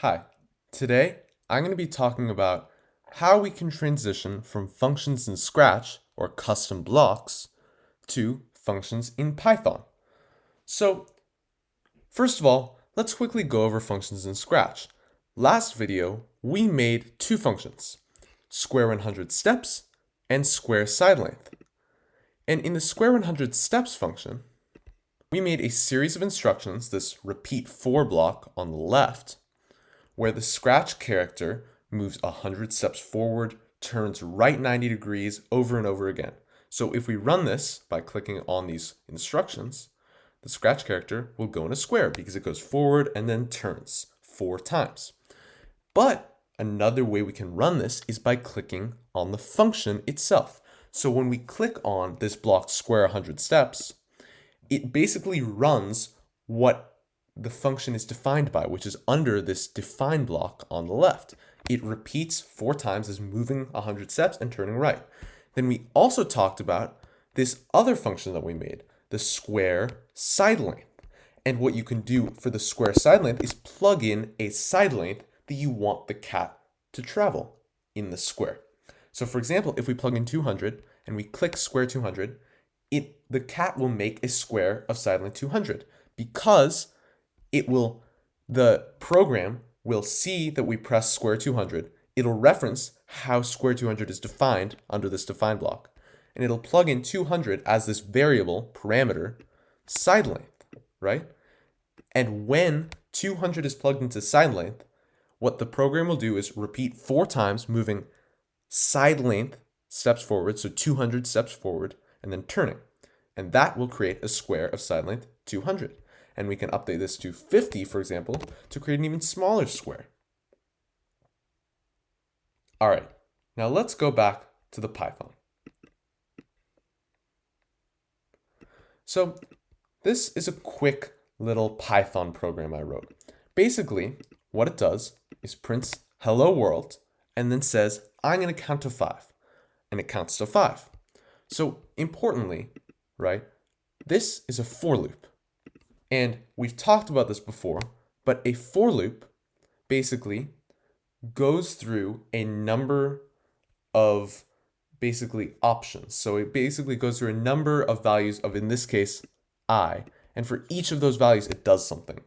Hi, today I'm going to be talking about how we can transition from functions in Scratch or custom blocks to functions in Python. So, first of all, let's quickly go over functions in Scratch. Last video, we made two functions, square 100 steps and square side length. And in the square 100 steps function, we made a series of instructions, this repeat for block on the left, where the Scratch character moves 100 steps forward, turns right 90 degrees over and over again. So if we run this by clicking on these instructions, the Scratch character will go in a square because it goes forward and then turns 4 times. But another way we can run this is by clicking on the function itself. So when we click on this block square 100 steps, it basically runs what the function is defined by, which is under this define block on the left. It repeats 4 times as moving 100 steps and turning right. Then we also talked about this other function that we made, the square side length. And what you can do for the square side length is plug in a side length that you want the cat to travel in the square. So for example, if we plug in 200 and we click square 200, the cat will make a square of side length 200 because the program will see that we press square 200. It'll reference how square 200 is defined under this define block, and it'll plug in 200 as this variable parameter side length, right? And when 200 is plugged into side length, what the program will do is repeat 4 times, moving side length steps forward, so 200 steps forward, and then turning. And that will create a square of side length 200. And we can update this to 50, for example, to create an even smaller square. All right, now let's go back to the Python. So this is a quick little Python program I wrote. Basically, what it does is prints hello world and then says, I'm going to count to 5. And it counts to 5. So importantly, right, this is a for loop. And we've talked about this before, but a for loop basically goes through a number of basically options. So it basically goes through a number of values of, in this case, I. And for each of those values, it does something.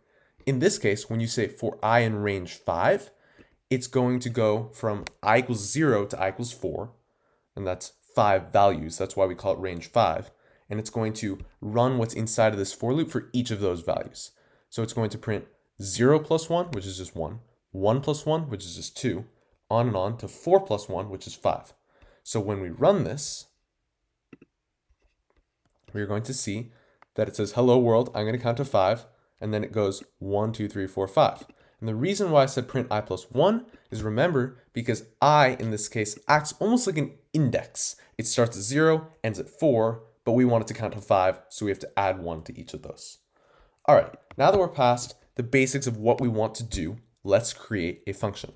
In this case, when you say for I in range 5, it's going to go from I equals 0 to I equals 4. And that's 5 values. That's why we call it range 5. And it's going to run what's inside of this for loop for each of those values. So it's going to print 0 plus 1, which is just 1, 1 plus 1, which is just 2, on and on to 4 plus 1, which is 5. So when we run this, we're going to see that it says, hello world, I'm going to count to 5, and then it goes 1, 2, 3, 4, 5. And the reason why I said print I plus 1 is, remember, because I, in this case, acts almost like an index. It starts at 0, ends at 4, but we want it to count to 5, so we have to add 1 to each of those. All right, now that we're past the basics of what we want to do, let's create a function.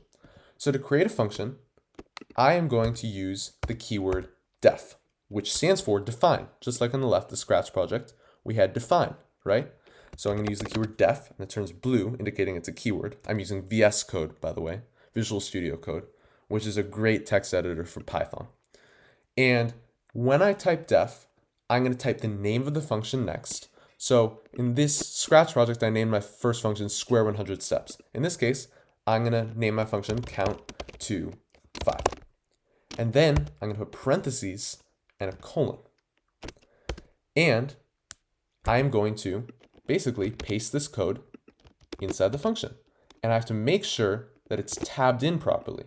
So to create a function, I am going to use the keyword def, which stands for define. Just like on the left, the Scratch project, we had define, right? So I'm going to use the keyword def, and it turns blue, indicating it's a keyword. I'm using VS Code, by the way, Visual Studio Code, which is a great text editor for Python. And when I type def, I'm going to type the name of the function next. So in this Scratch project, I named my first function square 100 steps. In this case, I'm going to name my function count to 5. And then I'm going to put parentheses and a colon. And I'm going to basically paste this code inside the function. And I have to make sure that it's tabbed in properly.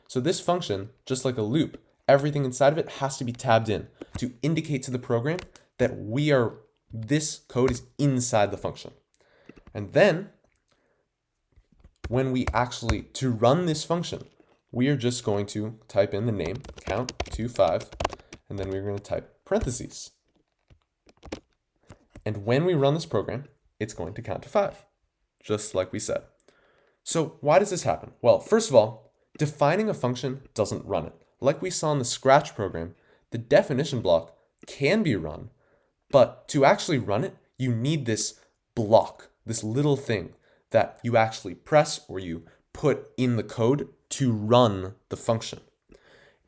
So this function, just like a loop, everything inside of it has to be tabbed in to indicate to the program that this code is inside the function. And then when we to run this function, we are just going to type in the name, count to 5, and then we're going to type parentheses. And when we run this program, it's going to count to 5, just like we said. So why does this happen? Well, first of all, defining a function doesn't run it. Like we saw in the Scratch program, the definition block can be run, but to actually run it, you need this block, this little thing that you actually press or you put in the code to run the function.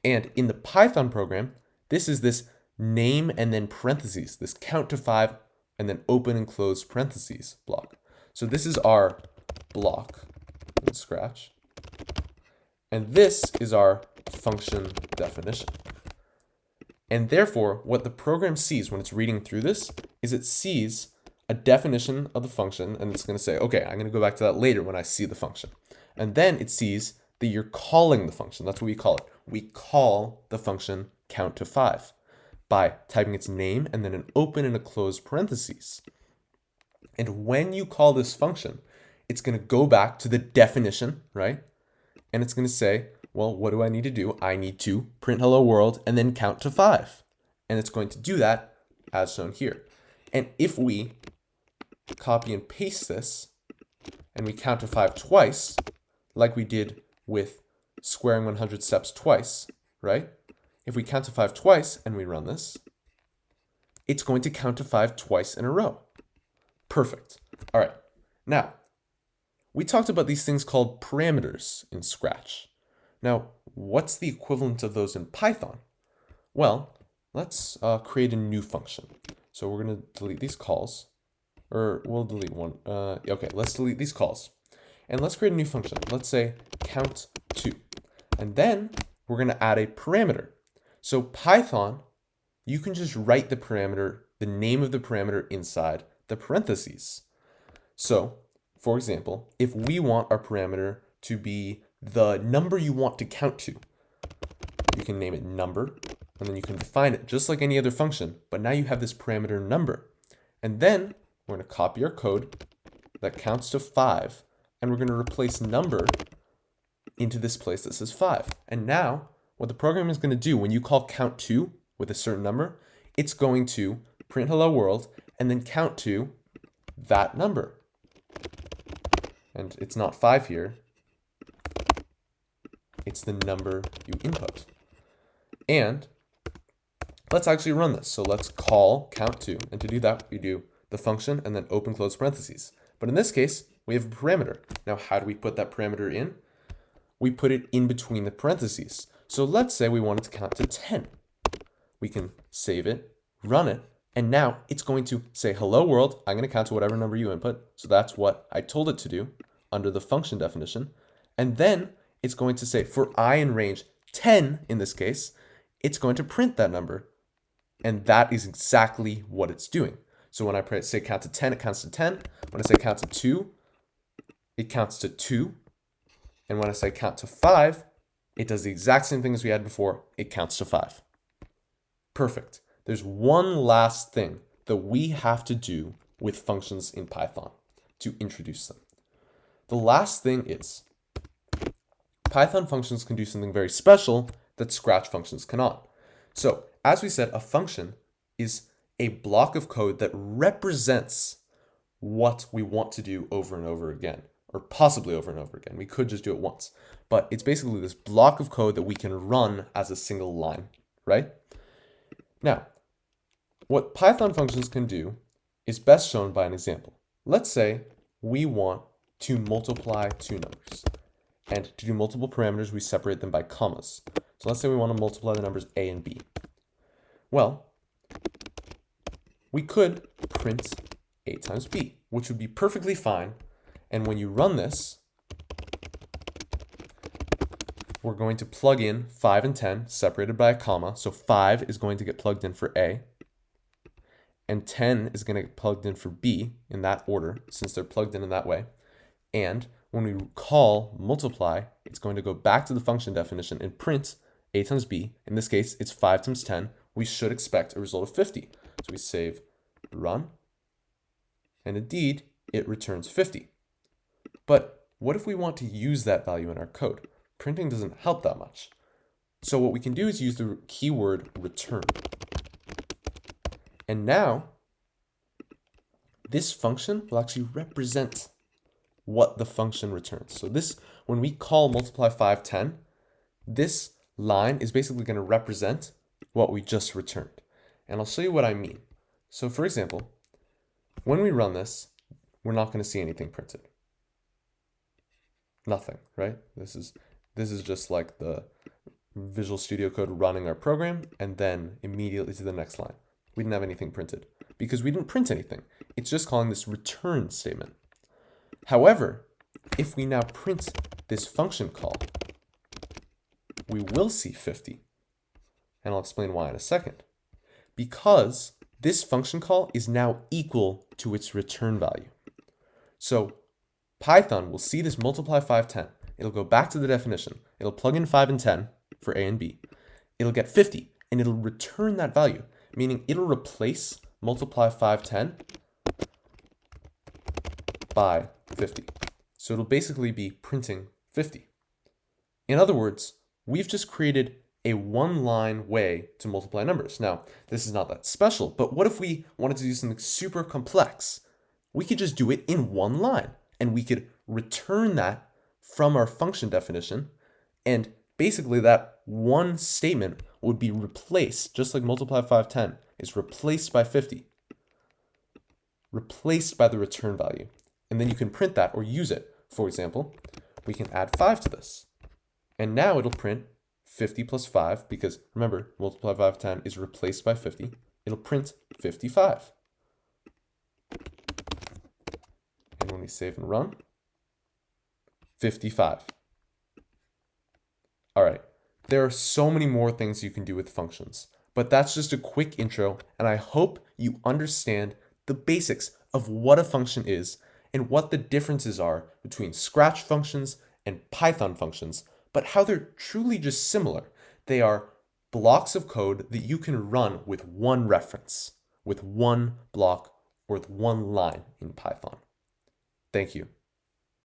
And in the Python program, this is this name and then parentheses, this count to 5 and then open and close parentheses block. So this is our block in Scratch. And this is our function definition. And therefore, what the program sees when it's reading through this is it sees a definition of the function, and it's going to say, okay, I'm going to go back to that later when I see the function. And then it sees that you're calling the function. That's what we call it. We call the function count to 5 by typing its name and then an open and a closed parentheses. And when you call this function, it's going to go back to the definition, right? And it's going to say, well, what do I need to do? I need to print hello world and then count to 5. And it's going to do that as shown here. And if we copy and paste this and we count to 5 twice, like we did with squaring 100 steps twice, right? If we count to 5 twice and we run this, it's going to count to 5 twice in a row. Perfect. All right. Now, we talked about these things called parameters in Scratch. Now, what's the equivalent of those in Python? Well, let's create a new function. So we're going to delete these calls, or we'll delete one. Okay, let's delete these calls. And let's create a new function. Let's say count2. And then we're going to add a parameter. So Python, you can just write the parameter, the name of the parameter inside the parentheses. So, for example, if we want our parameter to be the number you want to count to, you can name it number, and then you can define it just like any other function, but now you have this parameter number. And then we're going to copy our code that counts to 5, and we're going to replace number into this place that says 5. And now what the program is going to do when you call count2 with a certain number, it's going to print hello world and then count to that number. And it's not 5 here. It's the number you input. And let's actually run this. So let's call count2. And to do that, we do the function and then open close parentheses. But in this case, we have a parameter. Now, how do we put that parameter in? We put it in between the parentheses. So let's say we wanted to count to 10. We can save it, run it, and now it's going to say, hello world, I'm going to count to whatever number you input. So that's what I told it to do under the function definition. And then it's going to say, for I in range 10 in this case, it's going to print that number. And that is exactly what it's doing. So when I say count to 10, it counts to 10. When I say count to 2, it counts to 2. And when I say count to 5, it does the exact same thing as we had before. It counts to 5. Perfect. There's one last thing that we have to do with functions in Python to introduce them. The last thing is Python functions can do something very special that Scratch functions cannot. So, as we said, a function is a block of code that represents what we want to do over and over again, or possibly over and over again. We could just do it once, but it's basically this block of code that we can run as a single line, right? Now, what Python functions can do is best shown by an example. Let's say we want to multiply two numbers. And to do multiple parameters, we separate them by commas. So let's say we want to multiply the numbers a and b. Well, we could print a times b, which would be perfectly fine. And when you run this, we're going to plug in 5 and 10 separated by a comma. So 5 is going to get plugged in for a, and 10 is going to get plugged in for b in that order, since they're plugged in that way. And when we call multiply, it's going to go back to the function definition and print a times b. In this case, it's 5 times 10. We should expect a result of 50. So we save, run, and indeed, it returns 50. But what if we want to use that value in our code? Printing doesn't help that much. So what we can do is use the keyword return. And now, this function will actually represent what the function returns. So this, when we call multiply 5, 10, this line is basically going to represent what we just returned. And I'll show you what I mean. So for example, when we run this, we're not going to see anything printed. Nothing, right? This is just like the Visual Studio Code running our program and then immediately to the next line. We didn't have anything printed because we didn't print anything. It's just calling this return statement. However, if we now print this function call, we will see 50. And I'll explain why in a second. Because this function call is now equal to its return value. So Python will see this multiply 5, 10. It'll go back to the definition. It'll plug in 5 and 10 for A and B. It'll get 50 and it'll return that value, meaning it'll replace multiply 5, 10 by 50. So it'll basically be printing 50. In other words, we've just created a one-line way to multiply numbers. Now, this is not that special, but what if we wanted to do something super complex? We could just do it in one line, and we could return that from our function definition, and basically that one statement would be replaced, just like multiply 5, 10 is replaced by 50, replaced by the return value. And then you can print that or use it. For example, we can add 5 to this. And now it'll print 50 plus 5, because remember, multiply 5, 10 is replaced by 50. It'll print 55. And when we save and run, 55. All right, there are so many more things you can do with functions, but that's just a quick intro, and I hope you understand the basics of what a function is and what the differences are between Scratch functions and Python functions, but how they're truly just similar. They are blocks of code that you can run with one reference, with one block, or with one line in Python. Thank you.